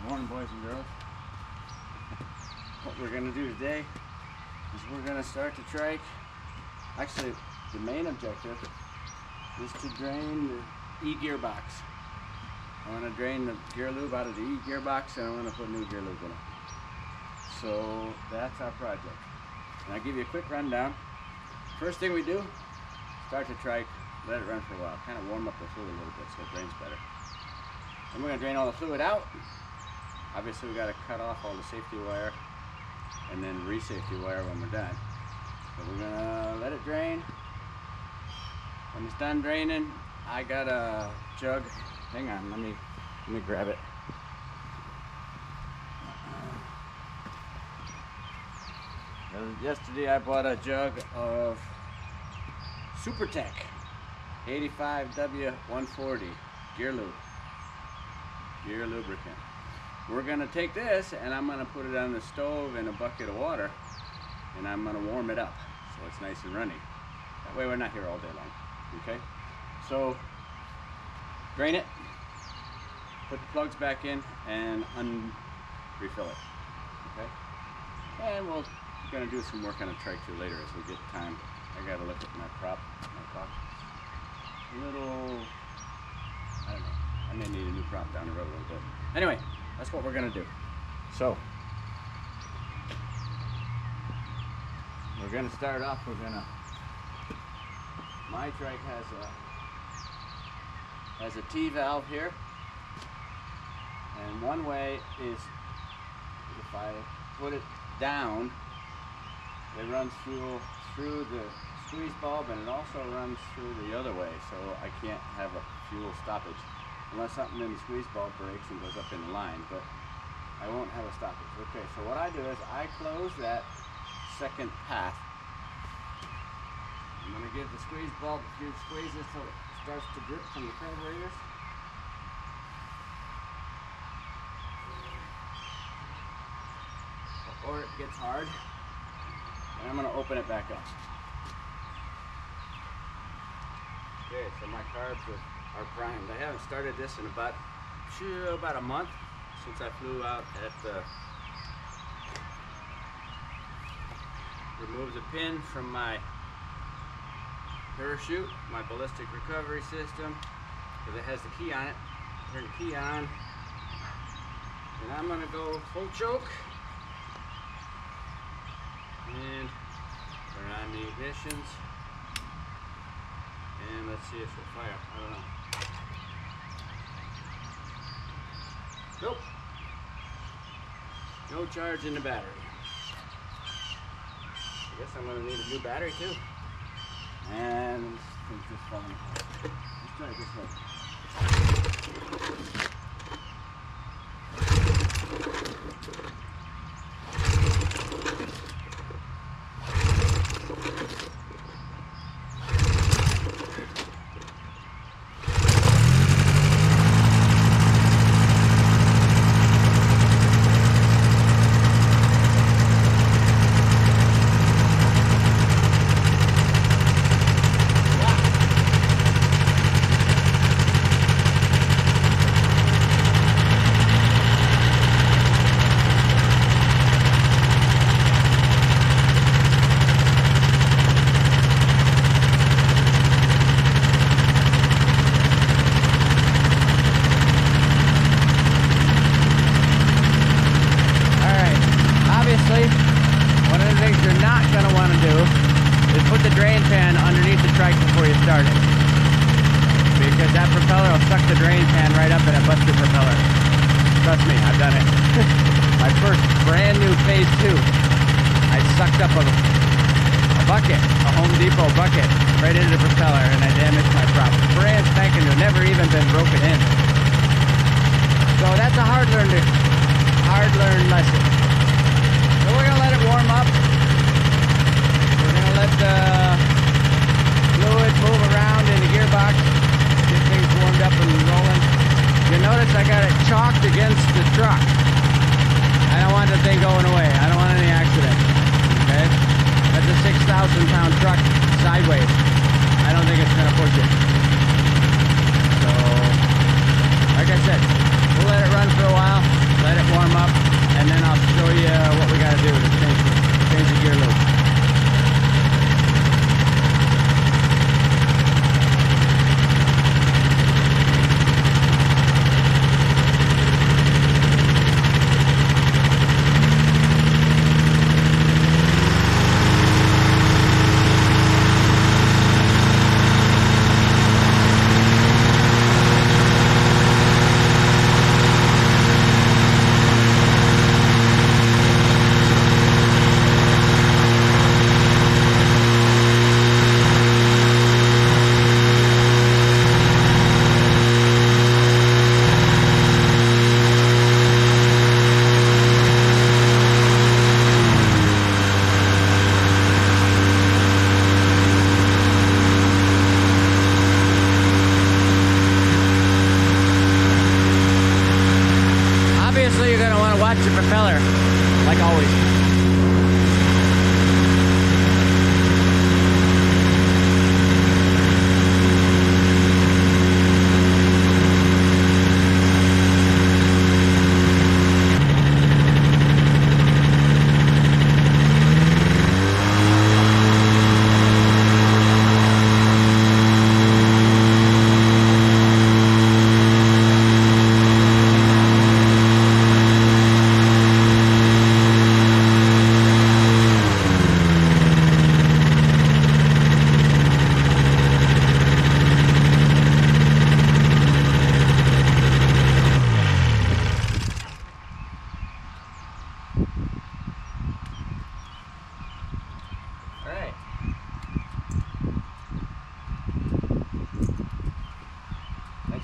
Morning, boys and girls. What we're going to do today is we're going to start the trike. Actually, the main objective is to drain the E gearbox. I want to drain the gear lube out of the E gearbox, and I want to put new gear lube in it. So that's our project. And I'll give you a quick rundown. First thing we do, start the trike, let it run for a while, kind of warm up the fluid a little bit so it drains better. Then we're going to drain all the fluid out. Obviously we got to cut off all the safety wire and then re-safety wire when we're done. So we're going to let it drain. When it's done draining, I got a jug. Hang on, let me grab it. Yesterday I bought a jug of Super Tech 85W140 gear lubricant. We're gonna take this and I'm gonna put it on the stove in a bucket of water, and I'm gonna warm it up so it's nice and runny. That way we're not here all day long. Okay? So drain it, put the plugs back in, and refill it. Okay? And we're gonna do some work on the trike too later as we get time. I gotta look at my prop. I don't know. I may need a new prop down the road a little bit. Anyway, that's what we're gonna do. So we're gonna start off. My trike has a T valve here, and one way is if I put it down, it runs through the squeeze bulb, and it also runs through the other way, so I can't have a fuel stoppage unless something in the squeeze bulb breaks and goes up in the line, but I won't have a stoppage. Okay, so what I do is I close that second path. I'm going to give the squeeze bulb a few squeezes till it starts to drip from the carburetors. Or it gets hard, and I'm going to open it back up. Okay, so my carbs are primed. I haven't started this in about a month since I flew out at the remove the pin from my parachute, my ballistic recovery system, because it has the key on it. Turn the key on, and I'm going to go full choke and turn on the ignitions, and let's see if it'll fire. I don't know. Nope. No charge in the battery. I guess I'm going to need a new battery too. And things just falling apart. Let's try it this way. One of the things you're not going to want to do is put the drain pan underneath the trike before you start it, because that propeller will suck the drain pan right up and it busts your propeller. Trust me, I've done it. My first brand new phase 2, I sucked up a bucket, a Home Depot bucket, right into the propeller, and I damaged my prop. Brand spanking new, never even been broken in. So that's a hard-learned lesson. So we're going to let it warm up. We're going to let the fluid move around in the gearbox, get things warmed up and rolling. You notice I got it chalked against the truck. I don't want the thing going away. I don't want any accident. Okay? That's a 6,000-pound truck sideways. I don't think it's going to push it. So, like I said, we'll let it run for a while, let it Obviously, you're going to want to watch your propeller, like always.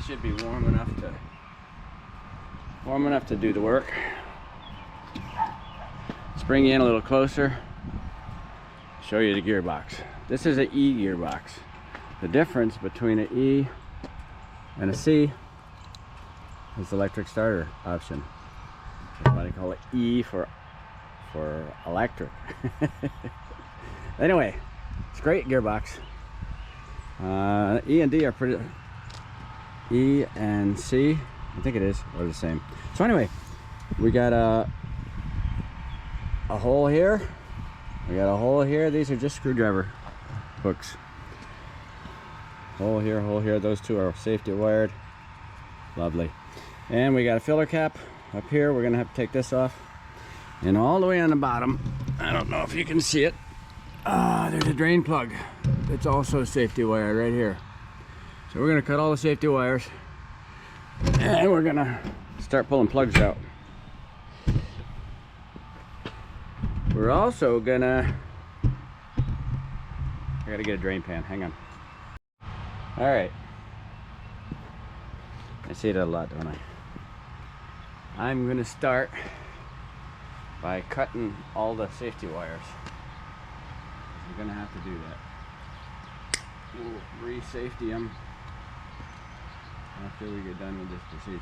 Should be warm enough to do the work. Let's bring you in a little closer, show you the gearbox. This is an E gearbox. The difference between an E and a C is the electric starter option. Everybody call it E for electric. Anyway, it's a great gearbox. E and D are pretty. E and C, I think it is, are the same. So anyway, we got a hole here. We got a hole here. These are just screwdriver hooks. Hole here. Those two are safety wired. Lovely. And we got a filler cap up here. We're gonna have to take this off. And all the way on the bottom, I don't know if you can see it. There's a drain plug. It's also safety wired right here. So we're gonna cut all the safety wires and we're gonna start pulling plugs out. We're also gonna, I gotta get a drain pan, hang on. All right, I say that a lot, don't I? I'm gonna start by cutting all the safety wires. We're gonna have to do that. We'll re-safety them after we get done with this procedure.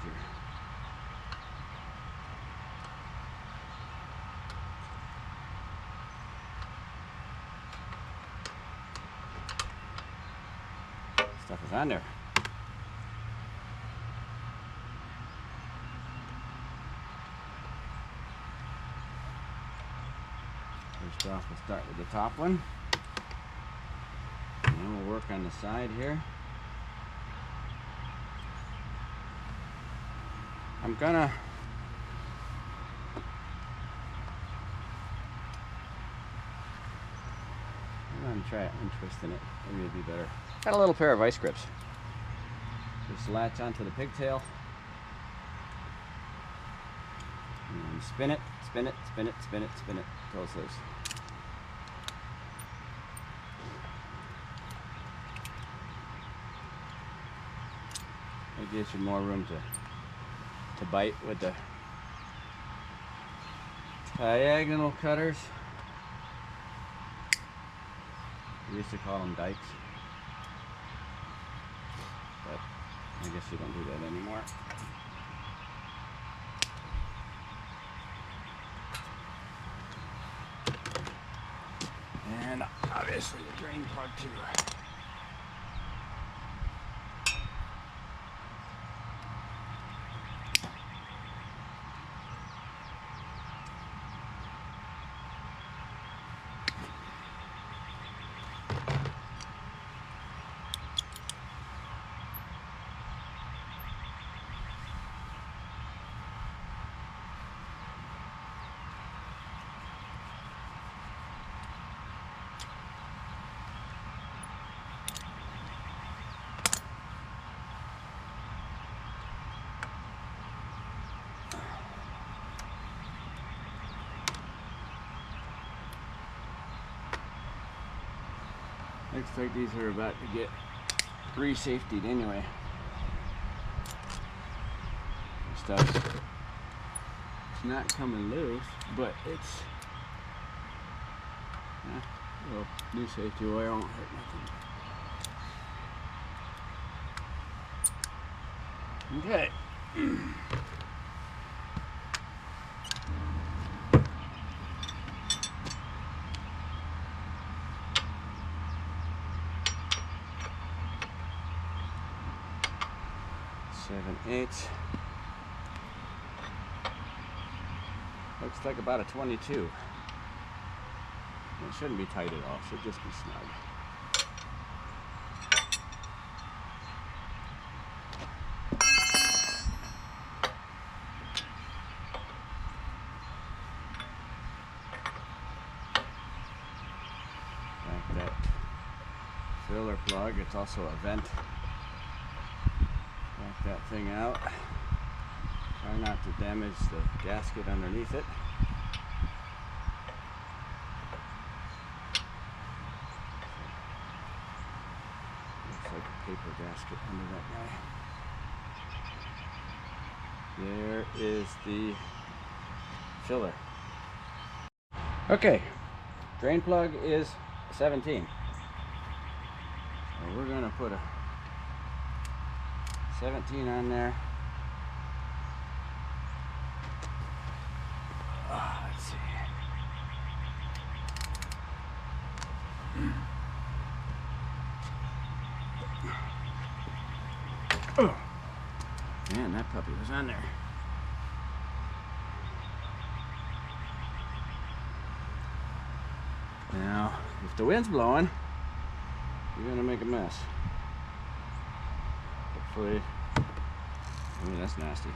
Stuff is on there. First off, we'll start with the top one. And then we'll work on the side here. I'm gonna try it and twisting it. Maybe it'd be better. Got a little pair of vice grips. Just latch onto the pigtail and spin it until it's loose. It gives you more room to bite with the diagonal cutters. We used to call them dikes, but I guess you don't do that anymore. And obviously the drain plug too. Looks like these are about to get re-safetied anyway. Stuff. It's not coming loose, but it's well, new safety wire won't hurt nothing. Okay. 7/8. Looks like about a 22. It shouldn't be tight at all, it should just be snug. Back that filler plug, it's also a vent. Back that thing out. Try not to damage the gasket underneath it. Looks like a paper gasket under that guy. There is the filler. Okay, drain plug is 17. So we're gonna put a 17 on there. Let's see. Oh, man, that puppy was on there. Now, if the wind's blowing, you're gonna make a mess. Hopefully, I mean, that's nasty.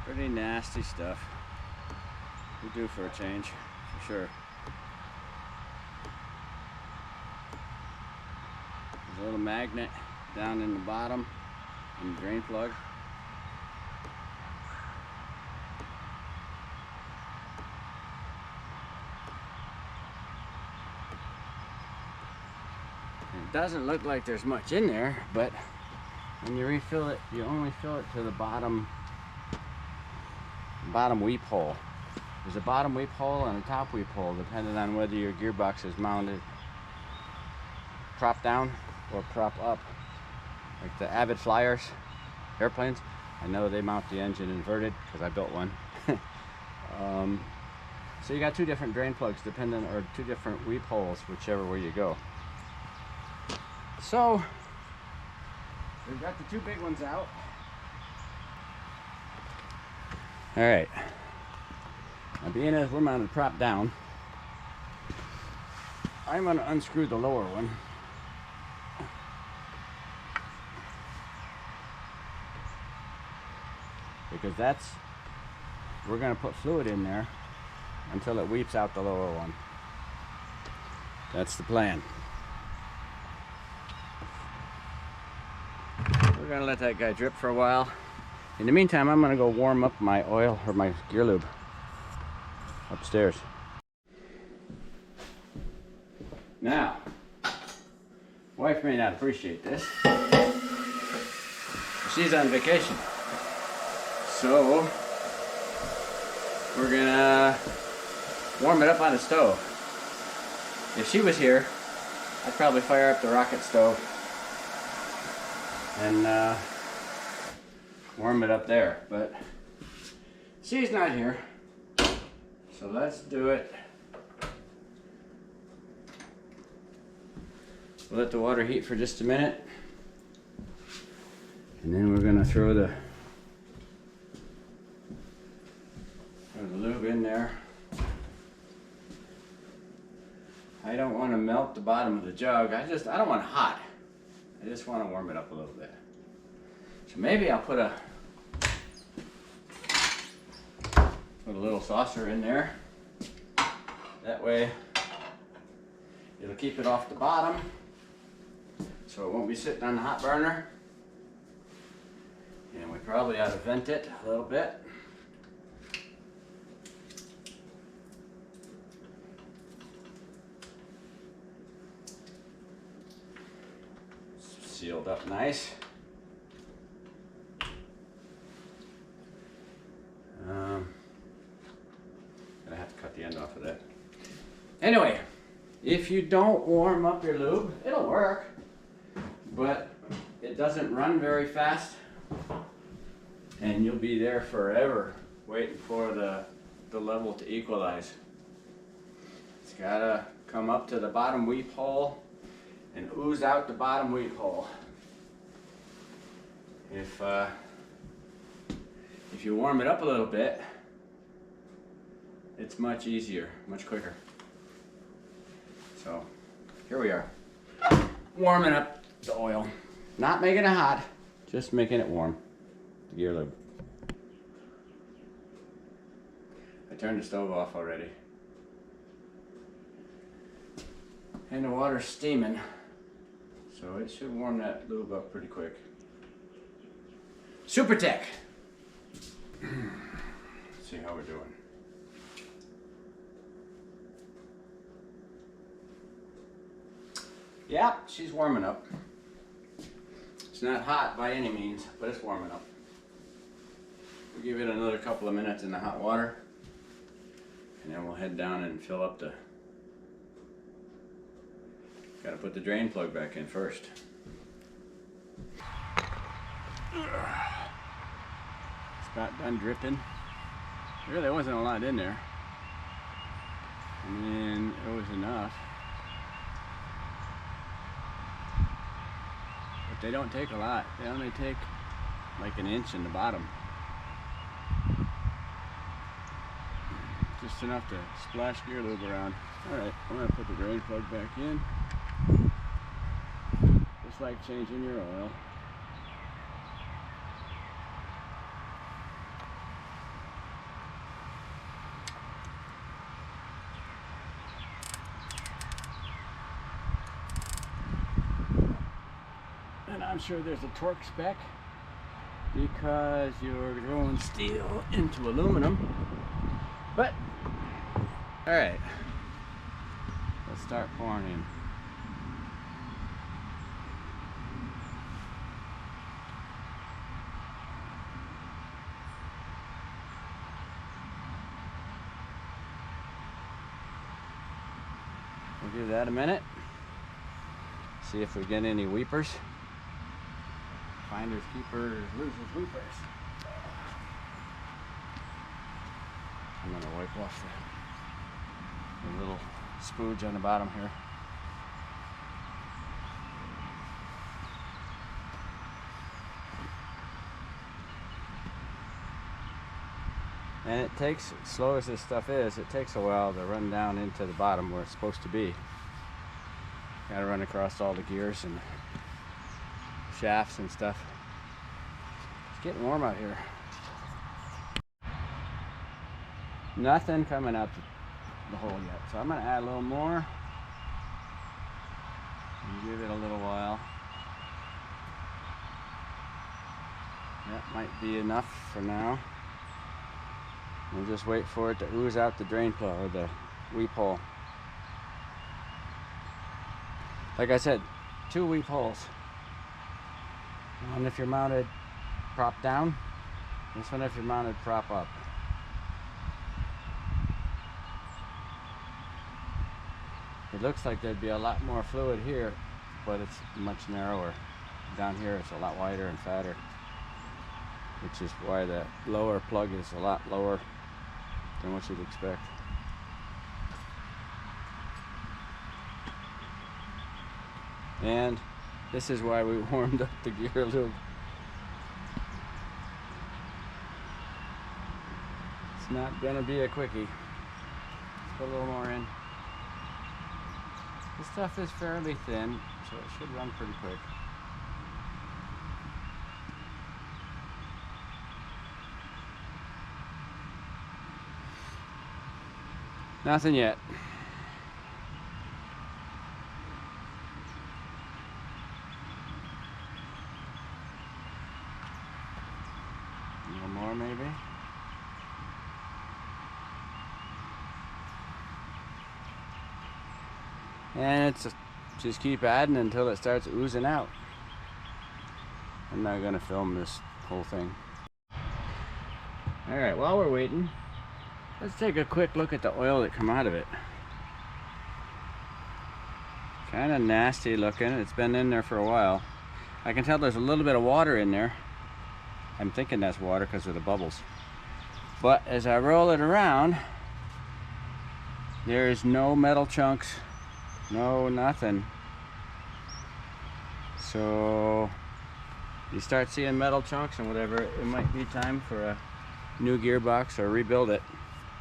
Pretty nasty stuff. We do for a change, for sure. There's a little magnet down in the bottom in the drain plug. It doesn't look like there's much in there, but when you refill it, you only fill it to the bottom weep hole. There's a bottom weep hole and a top weep hole, depending on whether your gearbox is mounted prop down or prop up. Like the Avid Flyers airplanes, I know they mount the engine inverted because I built one. So you got two different drain plugs, depending, or two different weep holes, whichever way you go. So we've got the two big ones out. All right. Now, being as we're mounted prop down, I'm going to unscrew the lower one. Because we're going to put fluid in there until it weeps out the lower one. That's the plan. We're going to let that guy drip for a while. In the meantime, I'm going to go warm up my oil or my gear lube upstairs. Now, wife may not appreciate this. She's on vacation. So, we're gonna warm it up on the stove. If she was here, I'd probably fire up the rocket stove and warm it up there, but she's not here, so let's do it. We'll let the water heat for just a minute, and then we're gonna throw the lube in there. I don't want to melt the bottom of the jug. I don't want it hot. I just want to warm it up a little bit. So maybe I'll put a little saucer in there. That way it'll keep it off the bottom, so it won't be sitting on the hot burner. And we probably ought to vent it a little bit. Sealed up nice. Gonna have to cut the end off of that. Anyway, if you don't warm up your lube, it'll work, but it doesn't run very fast, and you'll be there forever waiting for the level to equalize. It's gotta come up to the bottom weep hole and ooze out the bottom weep hole. If you warm it up a little bit, it's much easier, much quicker. So here we are, warming up the oil. Not making it hot, just making it warm. The gear lube. I turned the stove off already. And the water's steaming, so it should warm that lube up pretty quick. Super Tech. Let's see how we're doing. Yeah, she's warming up. It's not hot by any means, but it's warming up. We'll give it another couple of minutes in the hot water, and then we'll head down and fill up the... Gotta put the drain plug back in first. It's about done dripping. There really wasn't a lot in there. I mean, it was enough. But they don't take a lot. They only take like an inch in the bottom. Just enough to splash gear lube around. Alright, I'm going to put the drain plug back in. Just like changing your oil. And I'm sure there's a torque spec because you're throwing steel into aluminum. But, alright, let's start pouring in. We'll give that a minute, see if we get any weepers. Finders keepers, losers weepers. I'm going to wipe off the little spooge on the bottom here. And it takes, slow as this stuff is, it takes a while to run down into the bottom where it's supposed to be. Gotta run across all the gears and shafts and stuff. It's getting warm out here. Nothing coming out the hole yet, so I'm going to add a little more and give it a little while. That might be enough for now. We'll just wait for it to ooze out the drain plug or the weep hole. Like I said, 2 weep holes. One if you're mounted prop down, this one if you're mounted prop up. It looks like there'd be a lot more fluid here, but it's much narrower. Down here it's a lot wider and fatter, which is why the lower plug is a lot lower than what you'd expect. And this is why we warmed up the gear lube. It's not gonna be a quickie. Let's put a little more in. This stuff is fairly thin, so it should run pretty quick. Nothing yet. A little more maybe. And it's just keep adding until it starts oozing out. I'm not gonna film this whole thing. Alright, while we're waiting, let's take a quick look at the oil that come out of it. Kind of nasty looking. It's been in there for a while. I can tell there's a little bit of water in there. I'm thinking that's water because of the bubbles. But as I roll it around, there's no metal chunks, no nothing. So you start seeing metal chunks and whatever, it might be time for a new gearbox or rebuild it,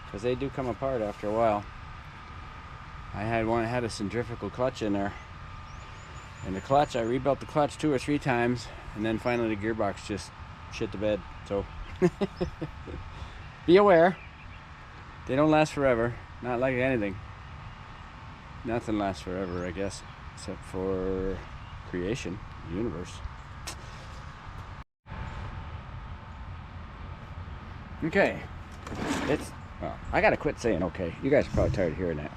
because they do come apart after a while. I had one that had a centrifugal clutch in there, and the clutch, I rebuilt the clutch 2 or 3 times, and then finally the gearbox just shit the bed. So be aware, they don't last forever. Not like anything. Nothing lasts forever, I guess, except for creation, the universe. Okay, well, I gotta quit saying okay. You guys are probably tired of hearing that.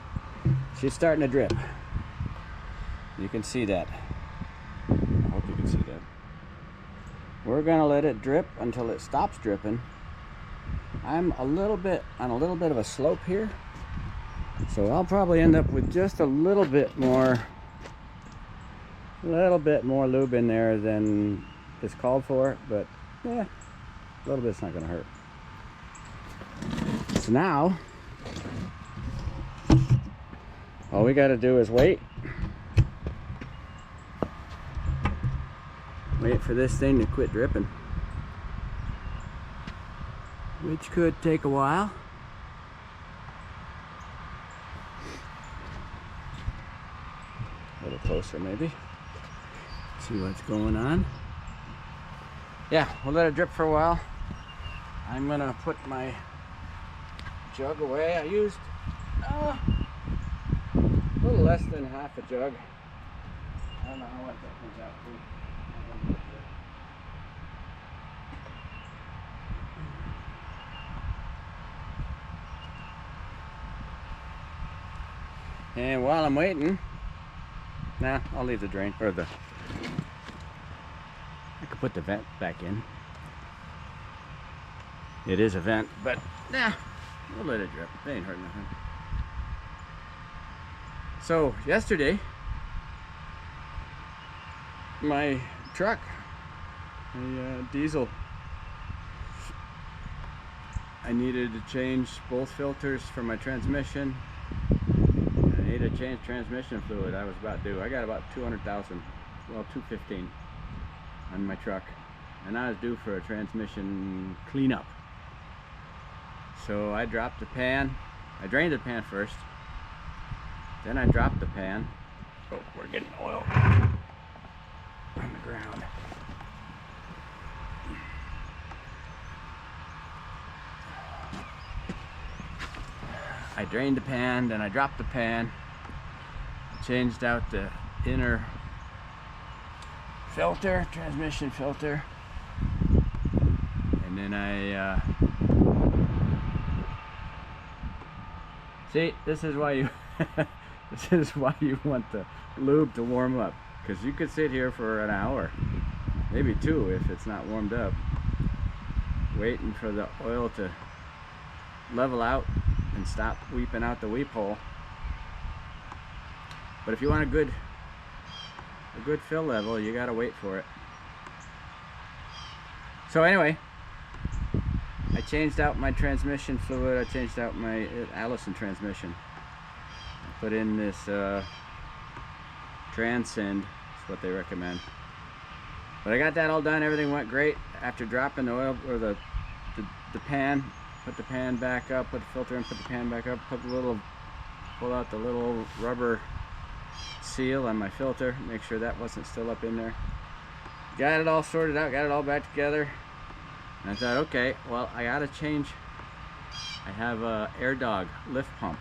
She's starting to drip. You can see that. I hope you can see that. We're gonna let it drip until it stops dripping. I'm on a little bit of a slope here, so I'll probably end up with just a little bit more lube in there than is called for, but yeah, a little bit's not gonna hurt. So now, all we gotta do is wait for this thing to quit dripping, which could take a while. A little closer maybe. See what's going on. Yeah, we'll let it drip for a while. I'm gonna put my jug away. I used a little less than half a jug. I don't know how much that comes out to. And while I'm waiting, I'll leave the drain, or I could put the vent back in. It is a vent, but we'll let it drip. It ain't hurt nothing. So yesterday, my truck, a diesel, I needed to change both filters for my transmission. I needed to change transmission fluid. I was about due. I got about 200,000, well, 215 on my truck, and I was due for a transmission cleanup. So I dropped the pan. I drained the pan first, then I dropped the pan. Oh, we're getting oil on the ground. I drained the pan, then I dropped the pan, changed out the inner filter, transmission filter, and then I see, this is why you this is why you want the lube to warm up, because you could sit here for an hour, maybe 2 if it's not warmed up, waiting for the oil to level out and stop weeping out the weep hole. But if you want a good fill level, you gotta wait for it. So anyway, I changed out my transmission fluid. I changed out my Allison transmission. I put in this Transcend, that's what they recommend. But I got that all done. Everything went great. After dropping the oil, or the pan, put the pan back up, put the filter in, put the pan back up, pull out the little rubber seal on my filter, make sure that wasn't still up in there. Got it all sorted out, got it all back together. And I thought, okay, well, I gotta change. I have a Air Dog lift pump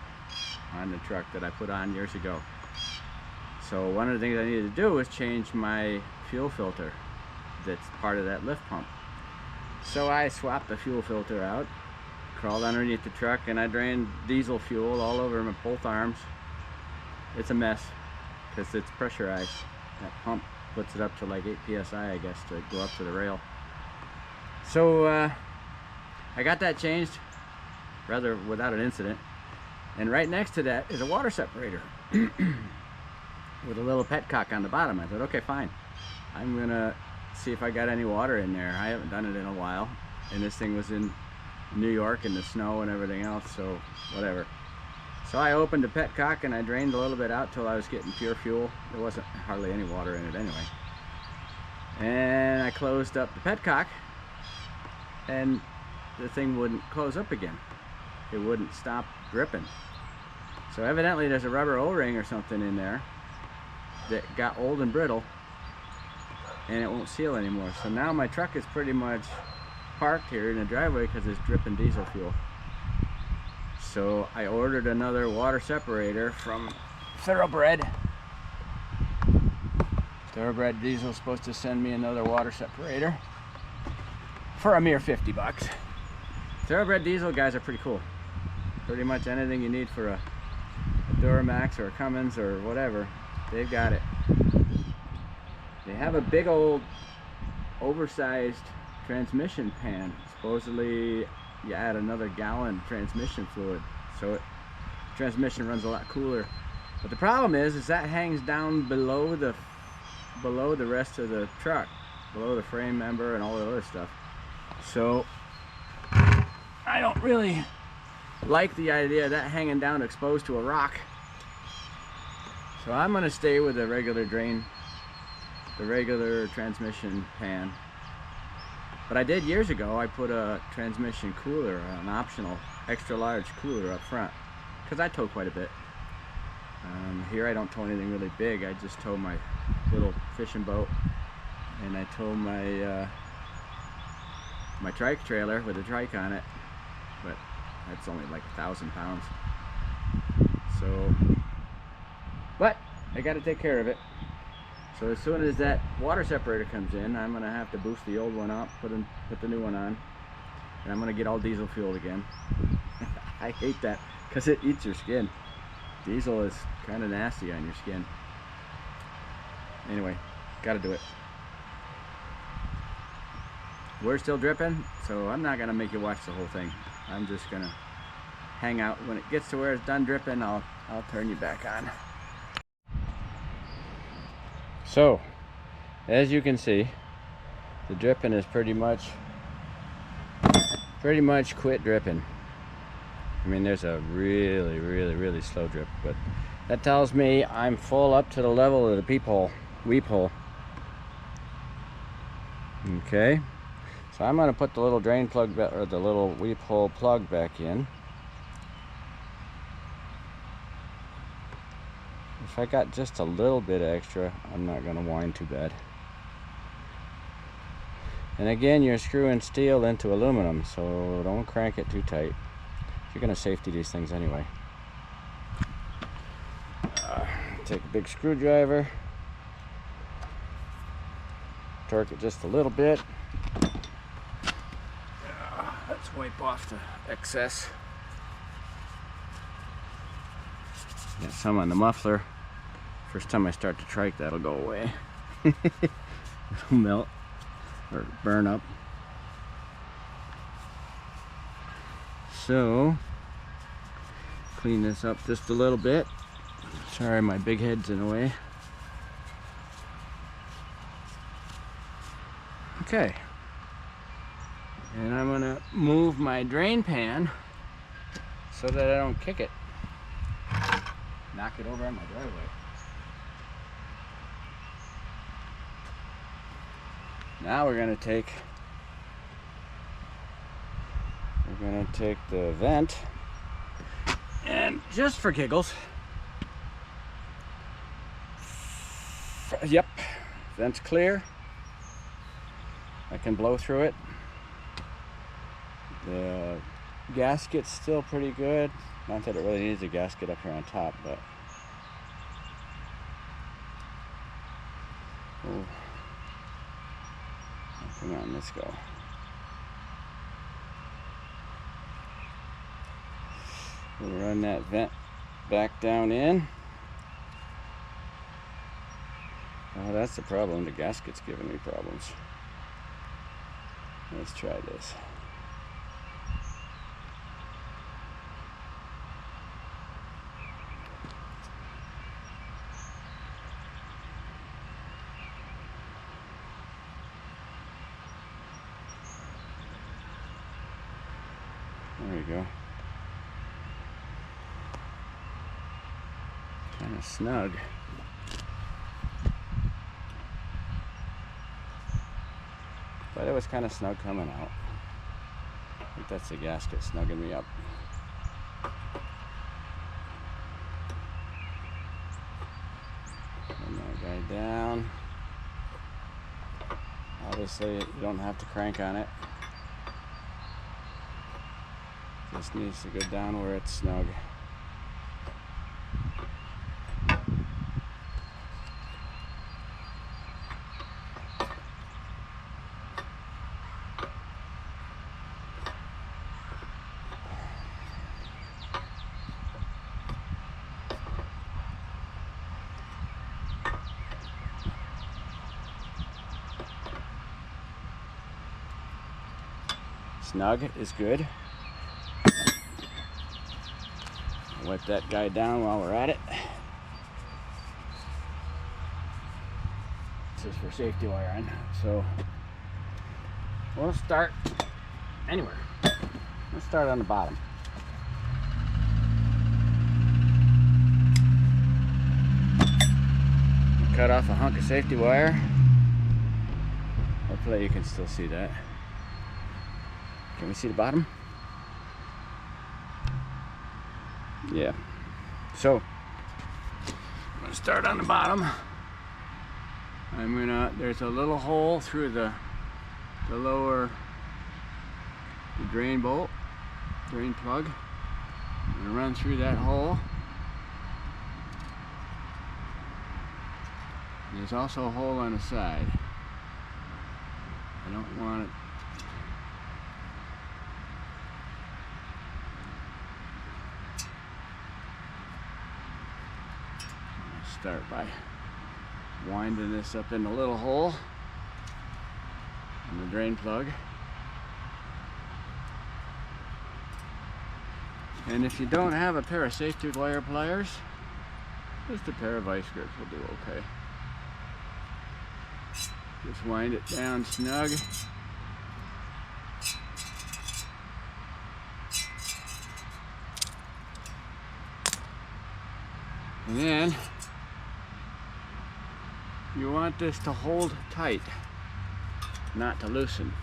on the truck that I put on years ago. So one of the things I needed to do was change my fuel filter that's part of that lift pump. So I swapped the fuel filter out, crawled underneath the truck, and I drained diesel fuel all over my both arms. It's a mess because it's pressurized. That pump puts it up to like 8 psi, I guess, to go up to the rail. So I got that changed, rather without an incident. And right next to that is a water separator. with a little petcock on the bottom. I thought, okay, fine. I'm gonna see if I got any water in there. I haven't done it in a while, and this thing was in New York in the snow and everything else, so whatever. So I opened the petcock and I drained a little bit out till I was getting pure fuel. There wasn't hardly any water in it anyway. And I closed up the petcock, and the thing wouldn't close up again. It wouldn't stop dripping. So evidently there's a rubber O-ring or something in there that got old and brittle, and it won't seal anymore. So now my truck is pretty much parked here in the driveway because it's dripping diesel fuel. So I ordered another water separator from Thoroughbred. Thoroughbred Diesel is supposed to send me another water separator for a mere 50 bucks. Thoroughbred Diesel guys are pretty cool. Pretty much anything you need for a Duramax or a Cummins or whatever, they've got it. They have a big old oversized transmission pan. Supposedly you add another gallon transmission fluid, so transmission runs a lot cooler. But the problem is that hangs down below the rest of the truck, below the frame member and all the other stuff. So I don't really like the idea of that hanging down exposed to a rock. So I'm gonna stay with the regular drain, the regular transmission pan. But I did years ago, I put a transmission cooler, an optional extra large cooler up front, because I tow quite a bit. Here I don't tow anything really big. I just tow my little fishing boat, and I tow my my trike trailer with a trike on it, but that's only like 1,000 pounds. So, but I got to take care of it. So as soon as that water separator comes in, I'm gonna have to boost the old one up, put the new one on, and I'm gonna get all diesel fuel again. I hate that because it eats your skin. Diesel is kind of nasty on your skin. Anyway, got to do it. We're still dripping, so I'm not gonna make you watch the whole thing. I'm just gonna hang out. When it gets to where it's done dripping, I'll turn you back on. So, as you can see, the dripping is pretty much quit dripping. I mean, there's a really slow drip, but that tells me I'm full up to the level of the weep hole. Okay, so I'm gonna put the little drain plug or the little weep hole plug back in. If I got just a little bit extra, I'm not gonna whine too bad. And again, you're screwing steel into aluminum, so don't crank it too tight. You're gonna safety these things anyway. Take a big screwdriver, torque it just a little bit. Let's wipe off the excess. Got some on the muffler. First time I start to trike, that'll go away. It'll melt or burn up. So, clean this up just a little bit. Sorry, my big head's in the way. Okay. And I'm gonna move my drain pan so that I don't kick it. Knock it over on my driveway. Now we're gonna take the vent, and just for giggles, yep, vent's clear. I can blow through it. The gasket's still pretty good. Not that it really needs a gasket up here on top, but oh, come on, let's go. We'll run that vent back down in. Oh, that's the problem. The gasket's giving me problems. Let's try this. we go. Kind of snug. But it was kind of snug coming out. I think that's the gasket snugging me up. Put that guy down. Obviously, you don't have to crank on it. Just needs to go down where it's snug. Snug is good. Wipe that guy down while we're at it. This is for safety wiring. So we'll start anywhere. Let's start on the bottom. Cut off a hunk of safety wire. Hopefully you can still see that. Can we see the bottom? Yeah. So I'm gonna start on the bottom. There's a little hole through the lower drain bolt, drain plug. I'm gonna run through that hole. There's also a hole on the side. I don't want it. Start by winding this up in the little hole in the drain plug. And if you don't have a pair of safety wire pliers, just a pair of vice grips will do okay. Just wind it down snug. And then you want this to hold tight, not to loosen.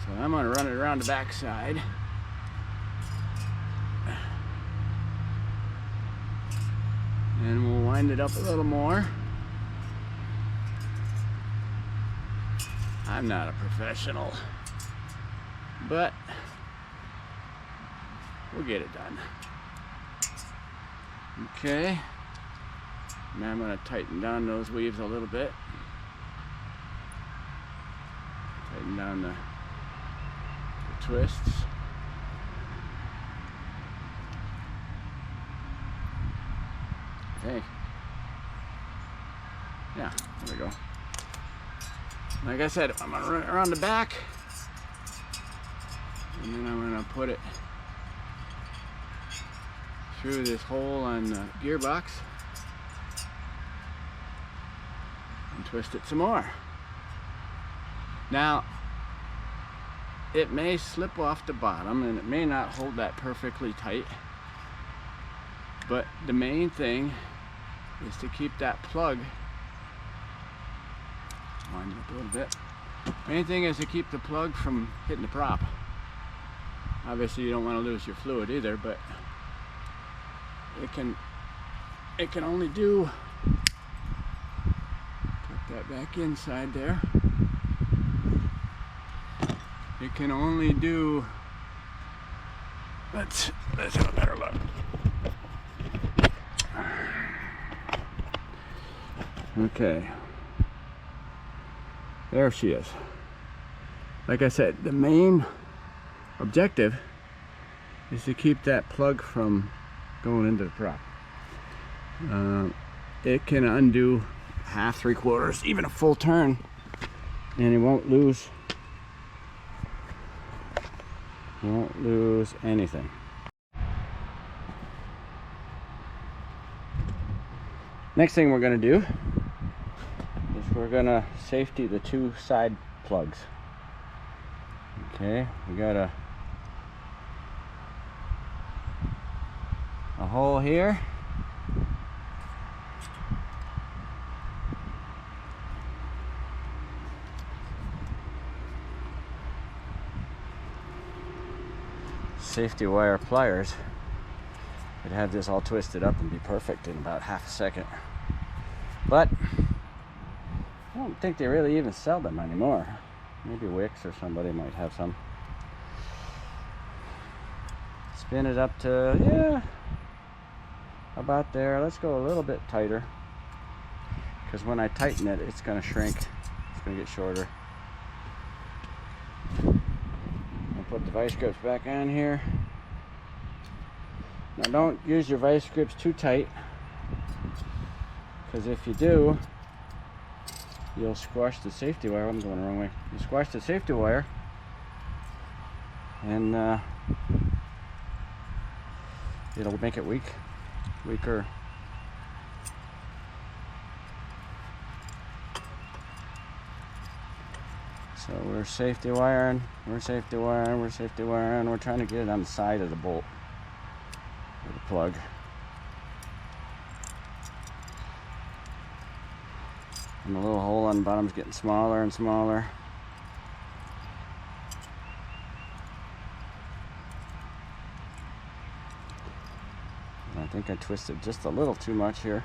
So I'm going to run it around the back side. And we'll wind it up a little more. I'm not a professional, but we'll get it done. Okay. Now I'm going to tighten down those weaves a little bit. Tighten down the twists. Okay. Yeah, there we go. Like I said, I'm going to run it around the back. And then I'm going to put it through this hole on the gearbox. Twist it some more. Now, it may slip off the bottom and it may not hold that perfectly tight, but the main thing is to keep that plug, wind it up a little bit. Main thing is to keep the plug from hitting the prop. Obviously you don't want to lose your fluid either, but it can only do, that back inside there. It can only do, let's have a better look. Okay. There she is. Like I said, the main objective is to keep that plug from going into the prop. It can undo half, 3/4, even a full turn, and it won't lose anything. Next thing we're going to do is we're going to safety the two side plugs. Okay, we got a a hole here. Safety wire pliers could have this all twisted up and be perfect in about half a second. But I don't think they really even sell them anymore. Maybe Wix or somebody might have some. Spin it up to, yeah, about there. Let's go a little bit tighter, because when I tighten it, it's going to shrink. It's going to get shorter. I'll put the vice grips back on here. Now don't use your vice grips too tight, because if you do, you'll squash the safety wire. I'm going the wrong way. You squash the safety wire, and it'll make it weaker. So we're safety wiring, we're safety wiring, we're safety wiring. We're trying to get it on the side of the bolt, or the plug. And the little hole on the bottom is getting smaller and smaller. And I think I twisted just a little too much here,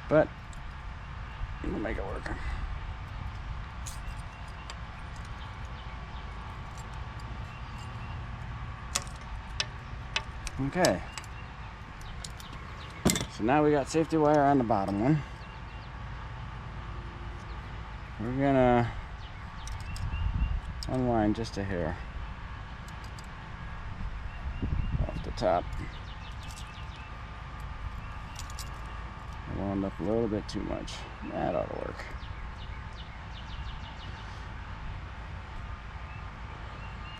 but we'll make it work. Okay, so now we got safety wire on the bottom one. We're gonna unwind just a hair off the top. I wound up a little bit too much. That ought to work.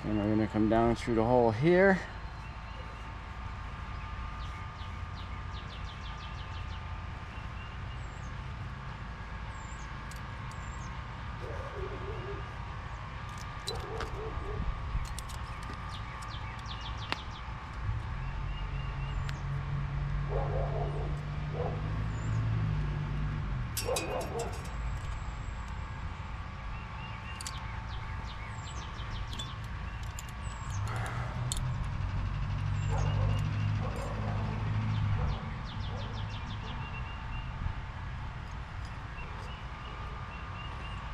And we're gonna come down through the hole here.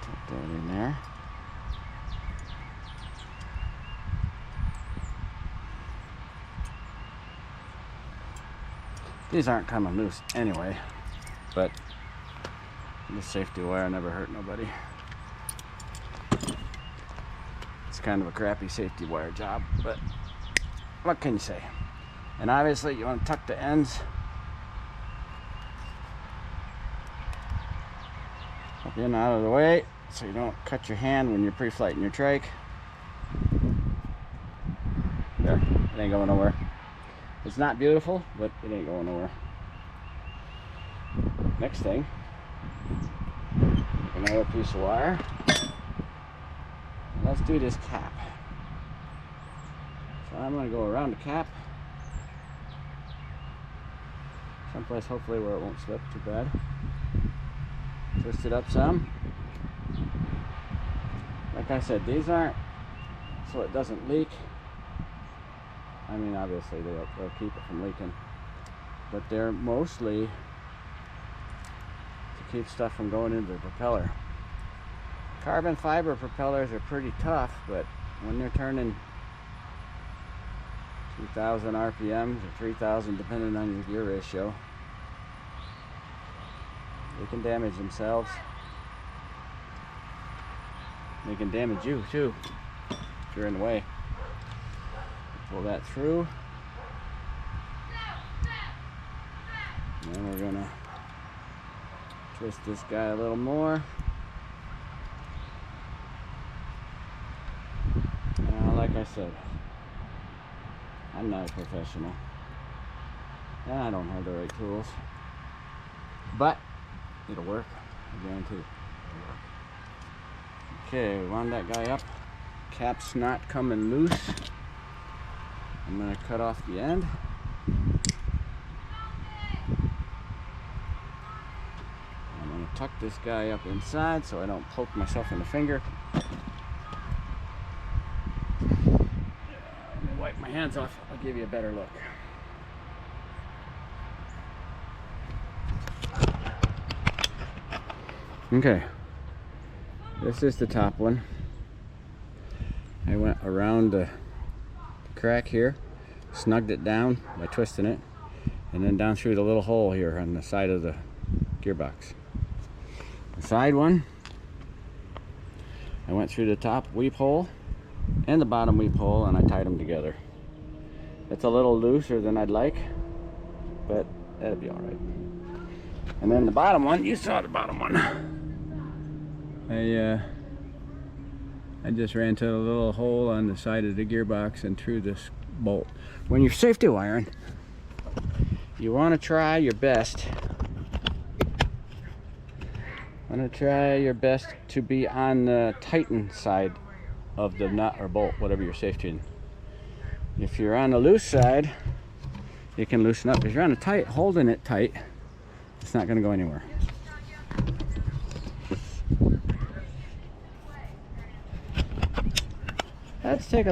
Put that in there. These aren't coming loose anyway, but the safety wire never hurt nobody. It's kind of a crappy safety wire job, but what can you say? And obviously you want to tuck the ends up in out of the way so you don't cut your hand when you're pre-flighting your trike. There, it ain't going nowhere. It's not beautiful, but it ain't going nowhere. Next thing, another piece of wire. Let's do this cap. So I'm going to go around the cap, someplace hopefully where it won't slip too bad. Twist it up some. Like I said, these aren't so it doesn't leak. I mean, obviously they'll keep it from leaking, but they're mostly to keep stuff from going into the propeller. Carbon fiber propellers are pretty tough, but when they're turning 2,000 RPMs or 3,000 depending on your gear ratio, they can damage themselves. They can damage you too if you're in the way. Pull that through. And then we're gonna twist this guy a little more. Now, like I said, I'm not a professional, and I don't have the right tools, but it'll work, I guarantee. Okay, wound that guy up. Cap's not coming loose. I'm going to cut off the end. tuck this guy up inside so I don't poke myself in the finger. Wipe my hands off, I'll give you a better look. Okay, this is the top one. I went around the crack here, snugged it down by twisting it, and then down through the little hole here on the side of the gearbox. The side one, I went through the top weep hole and the bottom weep hole, and I tied them together. It's a little looser than I'd like, but that'll be all right. And then the bottom one, you saw the bottom one. I just ran to a little hole on the side of the gearbox and threw this bolt. When you're safety wiring, you want to try your best. To be on the tighten side of the nut or bolt, whatever you're safetying. If you're on the loose side, you can loosen up. If you're on the tight, holding it tight, it's not going to go anywhere. Let's take a